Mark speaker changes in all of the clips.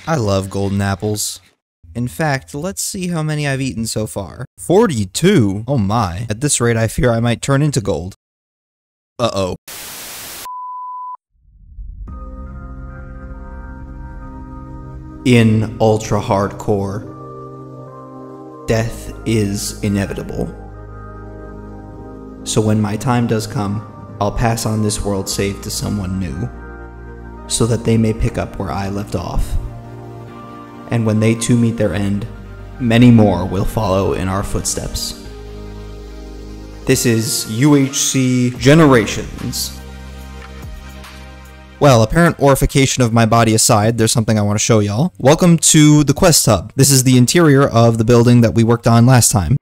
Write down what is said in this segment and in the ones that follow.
Speaker 1: I love golden apples. In fact, let's see how many I've eaten so far. 42? Oh my. At this rate, I fear I might turn into gold. Uh-oh. In ultra hardcore, death is inevitable. So when my time does come, I'll pass on this world save to someone new, so that they may pick up where I left off. And when they too meet their end, many more will follow in our footsteps. This is UHC Generations. Well, apparent orification of my body aside, there's something I want to show y'all. Welcome to the Quest Hub. This is the interior of the building that we worked on last time.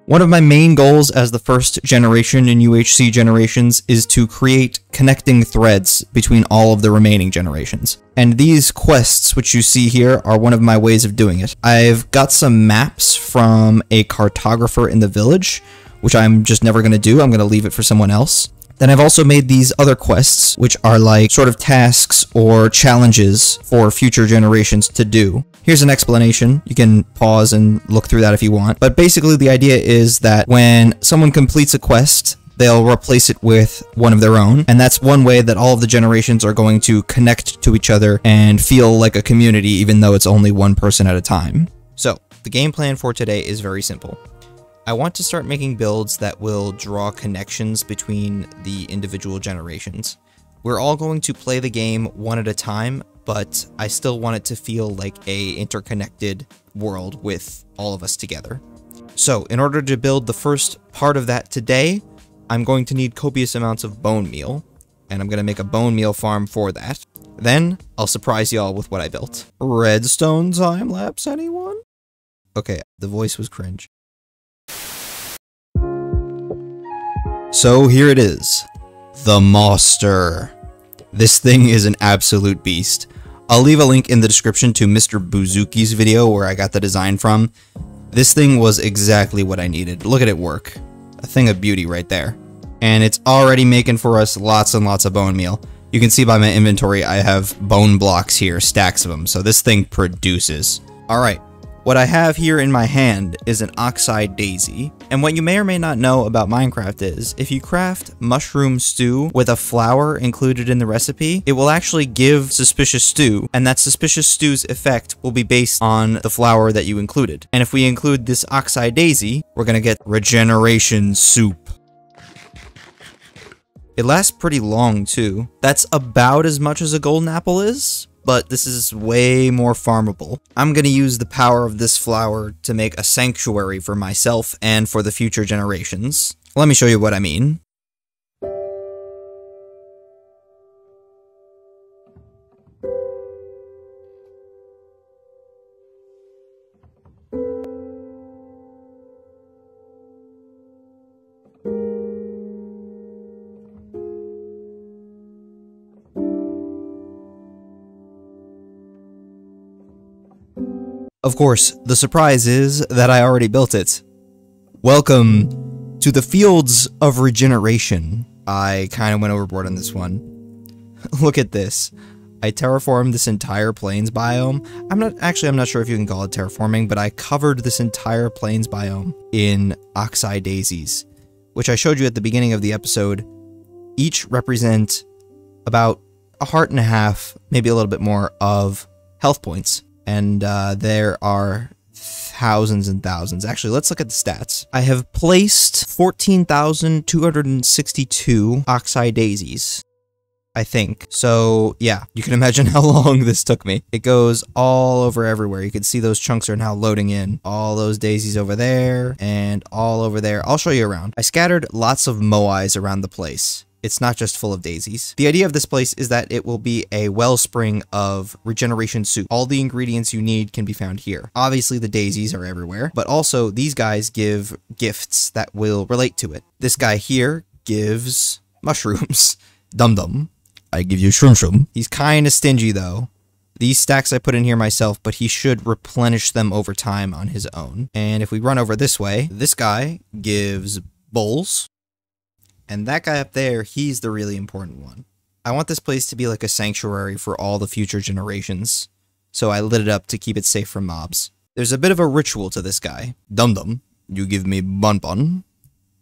Speaker 1: One of my main goals as the first generation in UHC Generations is to create connecting threads between all of the remaining generations. And these quests, which you see here, are one of my ways of doing it. I've got some maps from a cartographer in the village, which I'm just never going to do. I'm going to leave it for someone else. Then I've also made these other quests, which are like sort of tasks or challenges for future generations to do. Here's an explanation. You can pause and look through that if you want. But basically the idea is that when someone completes a quest, they'll replace it with one of their own. And that's one way that all of the generations are going to connect to each other and feel like a community, even though it's only one person at a time. So the game plan for today is very simple. I want to start making builds that will draw connections between the individual generations. We're all going to play the game one at a time, but I still want it to feel like a interconnected world with all of us together. So, in order to build the first part of that today, I'm going to need copious amounts of bone meal, and I'm going to make a bone meal farm for that. Then, I'll surprise y'all with what I built. Redstone time-lapse, anyone? Okay, the voice was cringe. So here it is, the monster. This thing is an absolute beast. I'll leave a link in the description to Mr. Buzuki's video where I got the design from. This thing was exactly what I needed. Look at it work. A thing of beauty right there. And it's already making for us lots and lots of bone meal. You can see by my inventory I have bone blocks here, stacks of them, so this thing produces. Alright. What I have here in my hand is an Oxide Daisy, and what you may or may not know about Minecraft is, if you craft mushroom stew with a flower included in the recipe, it will actually give suspicious stew, and that suspicious stew's effect will be based on the flower that you included. And if we include this Oxide Daisy, we're gonna get Regeneration soup. It lasts pretty long too. That's about as much as a golden apple is, but this is way more farmable. I'm gonna use the power of this flower to make a sanctuary for myself and for the future generations. Let me show you what I mean. Of course, the surprise is that I already built it. Welcome to the Fields of Regeneration. I kind of went overboard on this one. Look at this. I terraformed this entire plains biome. I'm not sure if you can call it terraforming, but I covered this entire plains biome in Oxide Daisies, which I showed you at the beginning of the episode. Each represent about a heart and a half, maybe a little bit more, of health points. And there are thousands and thousands. Actually, let's look at the stats. I have placed 14,262 Oxide Daisies, I think. So, yeah, you can imagine how long this took me. It goes all over everywhere. You can see those chunks are now loading in. All those daisies over there, and all over there. I'll show you around. I scattered lots of Moais around the place. It's not just full of daisies. The idea of this place is that it will be a wellspring of regeneration soup. All the ingredients you need can be found here. Obviously the daisies are everywhere, but also these guys give gifts that will relate to it. This guy here gives mushrooms. Dum-dum. I give you shroom-shroom. He's kinda stingy though. These stacks I put in here myself, but he should replenish them over time on his own. And if we run over this way, this guy gives bowls. And that guy up there, he's the really important one. I want this place to be like a sanctuary for all the future generations. so I lit it up to keep it safe from mobs. There's a bit of a ritual to this guy. Dum-dum, you give me bone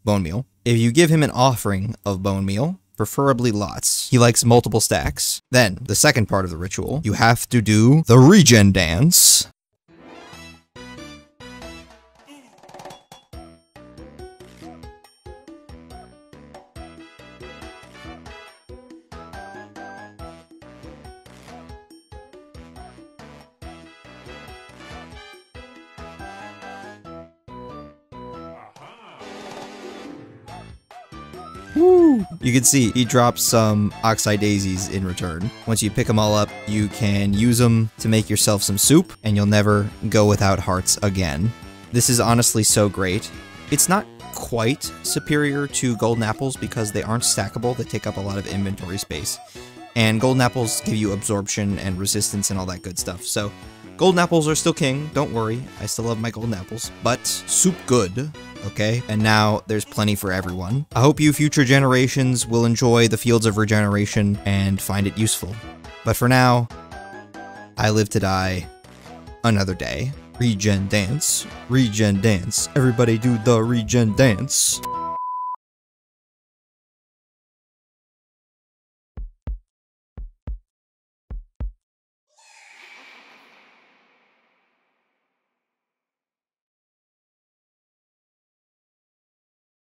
Speaker 1: meal. If you give him an offering of bone meal, preferably lots, he likes multiple stacks. Then, the second part of the ritual, you have to do the regen dance. Woo! You can see he drops some Oxide Daisies in return. Once you pick them all up, you can use them to make yourself some soup, and you'll never go without hearts again. This is honestly so great. It's not quite superior to golden apples because they aren't stackable, they take up a lot of inventory space. And golden apples give you absorption and resistance and all that good stuff, so golden apples are still king, don't worry, I still love my golden apples, but soup good. Okay, and now there's plenty for everyone. I hope you future generations will enjoy the Fields of Regeneration and find it useful. But for now, I live to die another day. Regen dance, everybody do the regen dance.